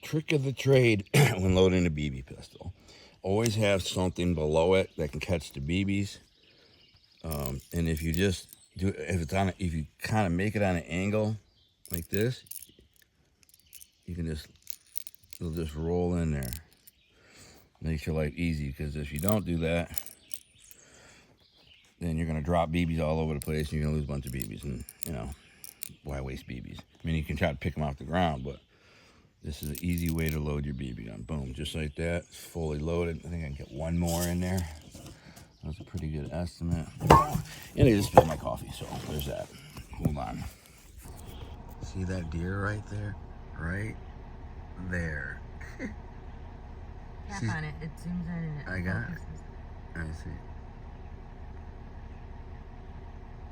trick of the trade when loading a BB pistol. Always have something below it that can catch the BBs. And if you just do, if you kind of make it on an angle like this, you can it'll just roll in there. Makes your life easy, because if you don't do that, then you're gonna drop BBs all over the place and you're gonna lose a bunch of BBs. And you know, why waste BBs? I mean, you can try to pick them off the ground, but this is an easy way to load your BB gun. Boom, just like that. It's fully loaded. I think I can get one more in there. That's a pretty good estimate. And I just spilled my coffee, so there's that. Hold on. See that deer right there? Right there. Tap on it. It zooms in and it I got focuses. it. I see.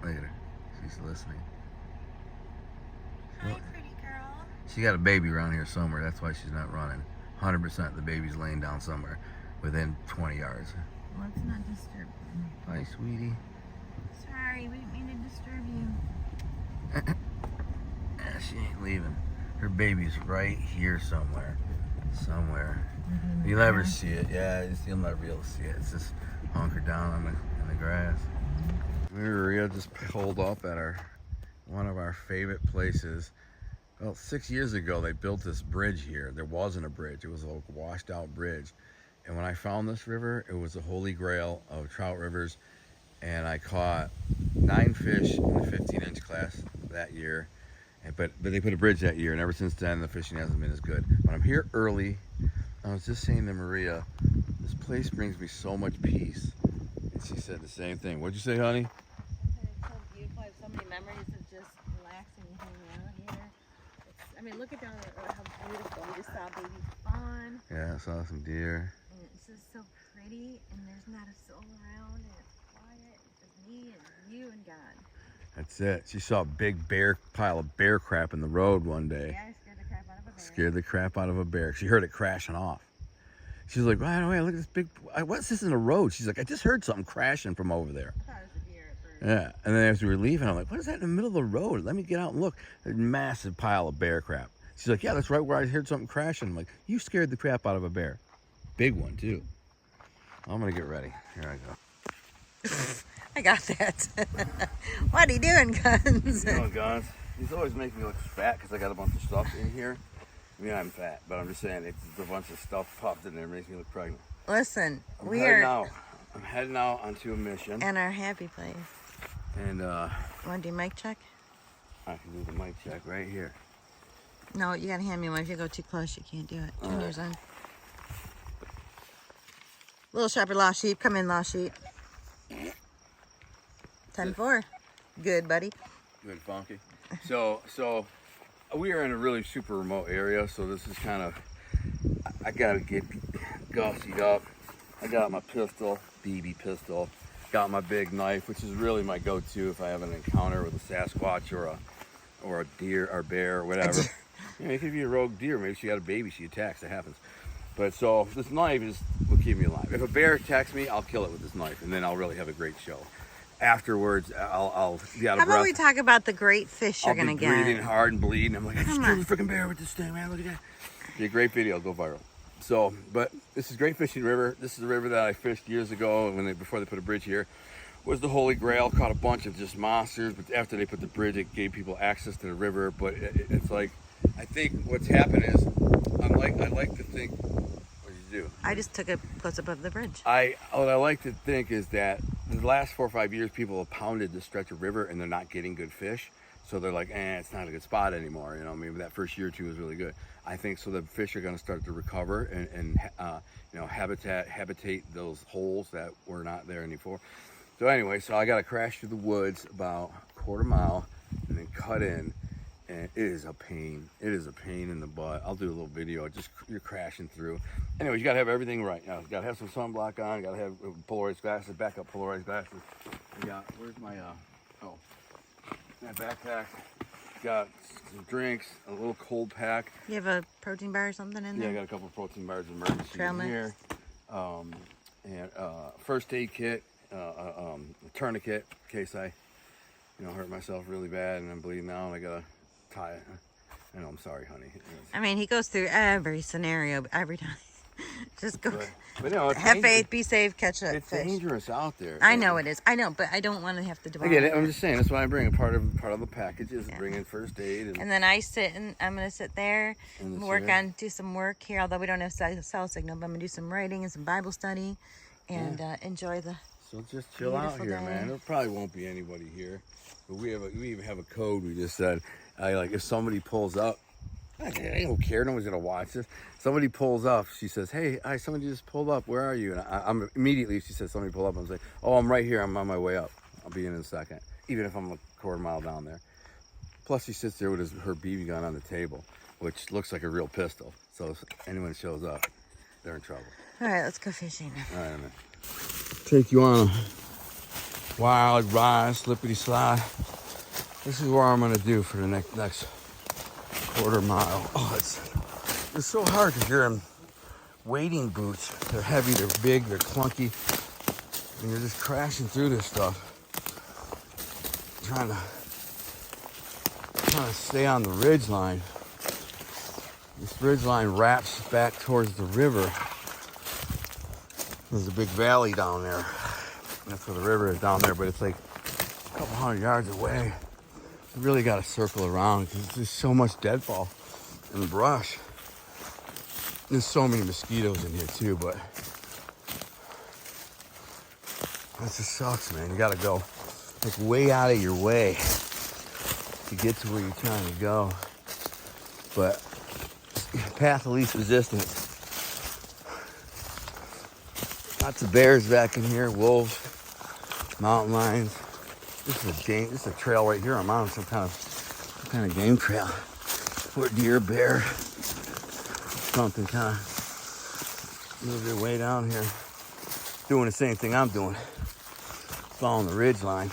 Look at her. She's listening. Hi, pretty girl. She got a baby around here somewhere. That's why she's not running. 100% the baby's laying down somewhere within 20 yards. Let's not disturb them. Hi, sweetie. Sorry, we didn't mean to disturb you. She ain't leaving. Her baby's right here somewhere. Somewhere. Mm-hmm. You'll never see it. Yeah, you'll never be able to see it. It's just hunkered down in the grass. Maria just pulled up at one of our favorite places. Well, 6 years ago, they built this bridge here. There wasn't a bridge. It was a washed out bridge. And when I found this river, it was the holy grail of trout rivers. And I caught 9 fish in the 15-inch class that year. But they put a bridge that year, and ever since then, the fishing hasn't been as good. But I'm here early. I was just saying to Maria, this place brings me so much peace. And she said the same thing. What'd you say, honey? It's so beautiful. I have so many memories of just relaxing and hanging out here. I mean, look at down there, how beautiful. We just saw baby fawn. Yeah, I saw some deer. And it's just so pretty, and there's not a soul around, and it's quiet. It's just me and you and God. That's it. She saw a big pile of bear crap in the road one day. Yeah, I scared the crap out of a bear. Scared the crap out of a bear. She heard it crashing off. She's like, right away, look at this big, what's this in the road? She's like, I just heard something crashing from over there. I thought it was a deer at first. Yeah, and then as we were leaving, I'm like, what is that in the middle of the road? Let me get out and look. A massive pile of bear crap. She's like, yeah, that's right where I heard something crashing. I'm like, you scared the crap out of a bear. Big one, too. I'm going to get ready. Here I go. I got that. What are you doing, Guns? You know, Guns, he's always making me look fat because I got a bunch of stuff in here. I mean, I'm fat, but I'm just saying it's a bunch of stuff popped in there. It makes me look pregnant. Listen, I'm heading out onto a mission. in our happy place. And Want to do mic check? I can do the mic check right here. No, you gotta hand me one. If you go too close, you can't do it. Turn yours on. Little shepherd, lost sheep. Come in, lost sheep. 10-4. Good, buddy. Good, funky. So we are in a really super remote area, so this is kind of, I gotta get gussied up. I got my pistol, BB pistol, got my big knife, which is really my go-to if I have an encounter with a Sasquatch or a deer or bear or whatever. You know, it could be a rogue deer. Maybe she got a baby, she attacks. That happens. But so this knife will keep me alive. If a bear attacks me, I'll kill it with this knife, and then I'll really have a great show. Afterwards, I'll be out of breath. How about we talk about the great fish you're gonna get? I'll be breathing hard and bleeding. I'm like, I just Come killed on. a freaking bear with this thing, man. Look at that. Be a great video. Go viral. So, but this is Great Fishing River. This is a river that I fished years ago before they put a bridge here. Was the Holy Grail. Caught a bunch of just monsters. But after they put the bridge, it gave people access to the river. But it's like, I think what's happened is, I like to think. What did you do? I just took a close-up of the bridge. What I like to think is that the last 4 or 5 years, people have pounded this stretch of river and they're not getting good fish. So they're like, it's not a good spot anymore. You know, maybe that first year or two was really good. I think so the fish are going to start to recover and you know, habitate those holes that were not there anymore. So anyway, so I got to crash through the woods about a quarter mile and then cut in. And it is a pain. It is a pain in the butt. I'll do a little video. You're crashing through. Anyway, you gotta have everything right. You got to have some sunblock on. Got to have polarized glasses, backup polarized glasses. Where's my my backpack? Got some drinks, a little cold pack. You have a protein bar or something in there? Yeah, I got a couple of protein bars, emergency Trail in mix. here. And first aid kit, a tourniquet in case I hurt myself really bad and I'm bleeding out and I gotta tie it. I know, I'm sorry, honey. I mean, he goes through every scenario every time. Just go. But no, it's Have faith, be safe, catch a it's fish. dangerous out there. I know it is. I know, but I don't want to have to dwell I get it. on I'm just saying. That's why I bring part of the package is Yeah. bring in first aid And then I sit and I'm gonna sit there In the and work chair. on do some work here. Although we don't have cell signal, but I'm gonna do some writing and some Bible study, and enjoy the. So just chill out Beautiful here, day. man. There probably won't be anybody here, but we even have a code. We just said, like if somebody pulls up, I don't care. Nobody's gonna watch this. Somebody pulls up. She says, "Hey, somebody just pulled up. Where are you?" And I'm immediately. She says, "Somebody pull up." I'm like, "Oh, I'm right here. I'm on my way up. I'll be in a second, even if I'm a quarter mile down there." Plus, he sits there with her BB gun on the table, which looks like a real pistol. So if anyone shows up, they're in trouble. All right, let's go fishing. All right, man. Take you on a wild ride, slippity slide. This is what I'm gonna do for the next quarter mile. Oh, it's so hard because you're in wading boots. They're heavy, they're big, they're clunky, and you're just crashing through this stuff, trying to stay on the ridge line. This ridge line wraps back towards the river. There's a big valley down there. That's where the river is down there, but it's like a couple hundred yards away. You really got to circle around because there's so much deadfall and brush. There's so many mosquitoes in here too, but that just sucks, man. You got to go like way out of your way to get to where you're trying to go. But path of least resistance. Lots of bears back in here, wolves, mountain lions. This is a trail right here. I'm on some kind of game trail. Or deer, bear, something kind of move their way down here. Doing the same thing I'm doing. Following the ridge line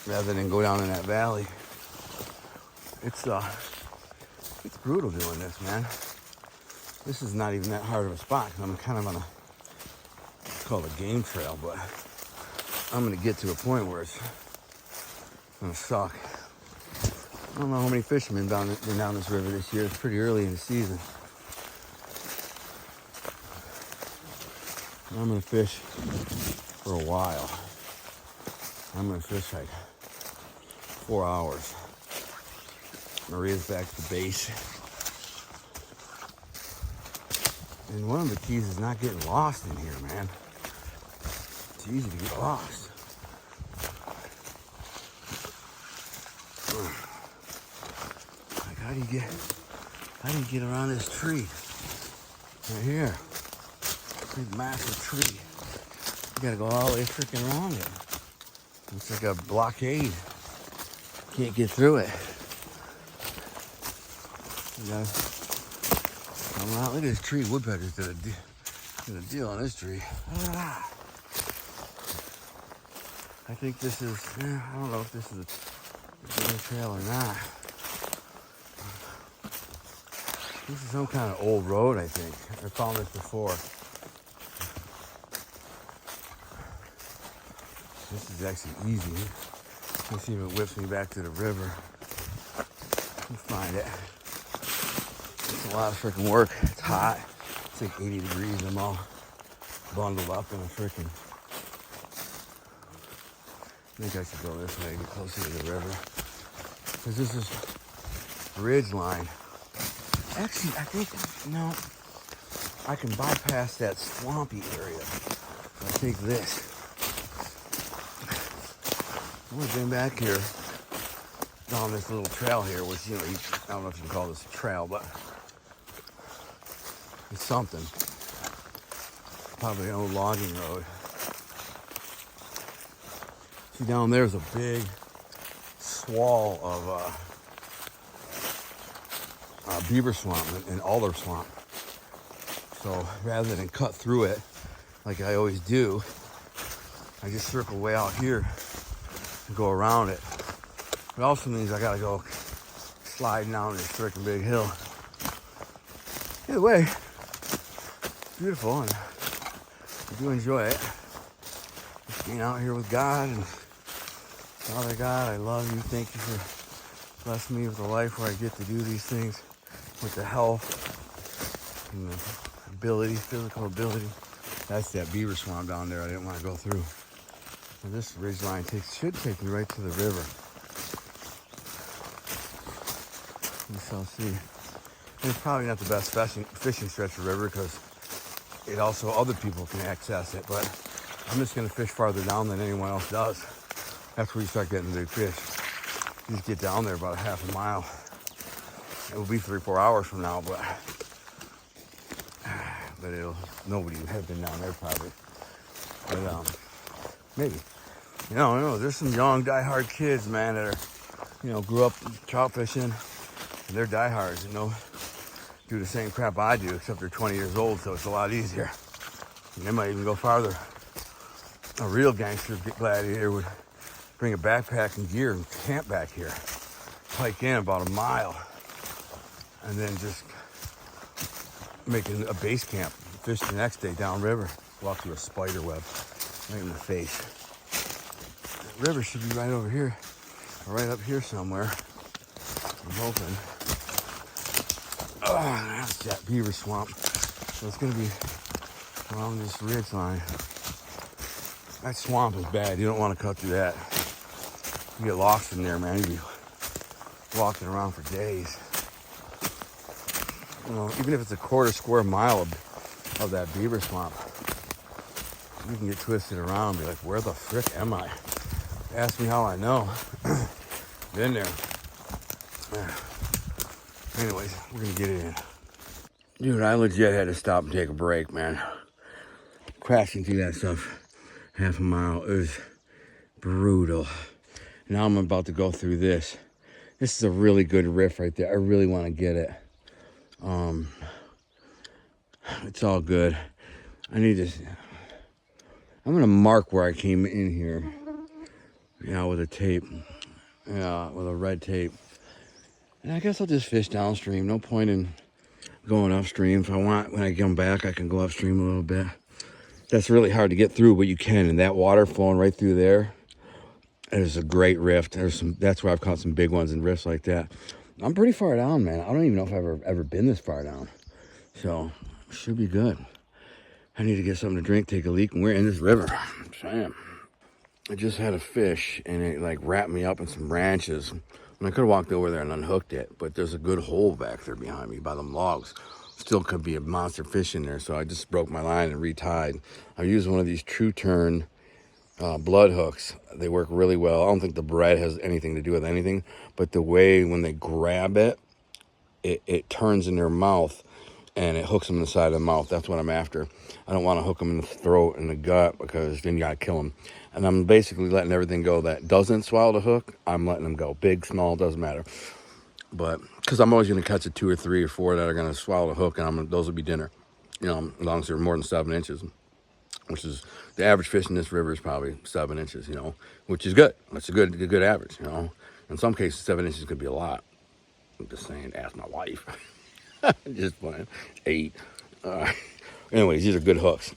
rather than go down in that valley. It's brutal doing this, man. This is not even that hard of a spot. I'm kind of on it's called a game trail, but I'm gonna get to a point where it's gonna suck. I don't know how many fishermen been down this river this year. It's pretty early in the season. I'm gonna fish for a while. I'm gonna fish like 4 hours. Maria's back at the base. And one of the keys is not getting lost in here, man. It's easy to get lost. Like how do you get around this tree? Right here. Big massive tree. You gotta go all the way freaking around it. It's like a blockade. Can't get through it. You gotta come out. Look at this tree. Woodpeckers did a deal on this tree. I think this is, I don't know if this is a game trail or not. This is some kind of old road, I think. I found this before. This is actually easy. Let's see if it whips me back to the river. We'll find it. It's a lot of freaking work. It's hot. It's like 80 degrees. I'm all bundled up in a freaking... I think I should go this way, get closer to the river. Because this is ridge line. Actually, I think, no, I can bypass that swampy area. I'll take this. I'm gonna bring back here down this little trail here, which, you know, I don't know if you can call this a trail, but it's something. Probably an old logging road. See, down there's a big swall of beaver swamp and alder swamp. So rather than cut through it like I always do, I just circle way out here and go around it. It also means I gotta go sliding down this freaking big hill. Either way, it's beautiful and I do enjoy it. Just being out here with God and Father God, I love you. Thank you for Bless me with a life where I get to do these things with the health and the ability, physical ability. That's that beaver swamp down there I didn't want to go through. And this ridge line should take me right to the river. We shall see. And it's probably not the best fishing stretch of river because it also other people can access it, but I'm just gonna fish farther down than anyone else does. That's where you start getting the big fish. You just get down there about a half a mile. It will be 3 or 4 hours from now, but nobody would have been down there probably. But maybe. You know, I know there's some young diehard kids, man, that are, grew up trout fishing, and they're diehards, do the same crap I do, except they're 20 years old, so it's a lot easier. And they might even go farther. A real gangster gladiator would bring a backpack and gear and camp back here, hike in about a mile, and then just make a base camp, fish the next day downriver, walk through a spider web right in the face. The river should be right over here, or right up here somewhere. I'm hoping. Oh, that's that beaver swamp. So it's gonna be along this ridge line. That swamp is bad. You don't want to cut through that. You get lost in there, man. You'd be walking around for days. Even if it's a quarter square mile of that beaver swamp, you can get twisted around and be like, where the frick am I? Ask me how I know. Been there. Anyways, we're gonna get it in. Dude, I legit had to stop and take a break, man. Crashing through that stuff half a mile, it was brutal. Now I'm about to go through this. This is a really good riff right there. I really want to get it. It's all good. I'm gonna mark where I came in here. With a tape. Yeah, with a red tape. And I guess I'll just fish downstream. No point in going upstream. If I want, when I come back, I can go upstream a little bit. That's really hard to get through, but you can. And that water flowing right through there is a great rift. That's where I've caught some big ones in rifts like that. I'm pretty far down, man. I don't even know if I've ever been this far down. So, should be good. I need to get something to drink, take a leak, and we're in this river. I'm saying. I just had a fish, and it wrapped me up in some branches. And I could have walked over there and unhooked it, but there's a good hole back there behind me by them logs. Still could be a monster fish in there, so I just broke my line and retied. I used one of these True Turn blood hooks. They work really well. I don't think the bread has anything to do with anything, but the way when they grab it, it turns in their mouth and it hooks them in the side of the mouth. That's what I'm after. I don't want to hook them in the throat and the gut because then you got to kill them. And I'm basically letting everything go that doesn't swallow the hook. I'm letting them go. Big, small, doesn't matter. But because I'm always going to catch a 2 or 3 or 4 that are going to swallow the hook, and those will be dinner. As long as they're more than 7 inches, which is the average fish in this river is probably 7 inches. Which is good. That's a good average. In some cases, 7 inches could be a lot. I'm just saying. Ask my wife. Just playing. 8. Anyways, these are good hooks.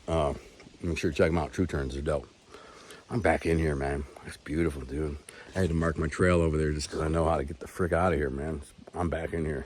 Make sure to check them out. True Turns are dope. I'm back in here, man. It's beautiful, dude. I had to mark my trail over there just because I know how to get the frick out of here, man. I'm back in here.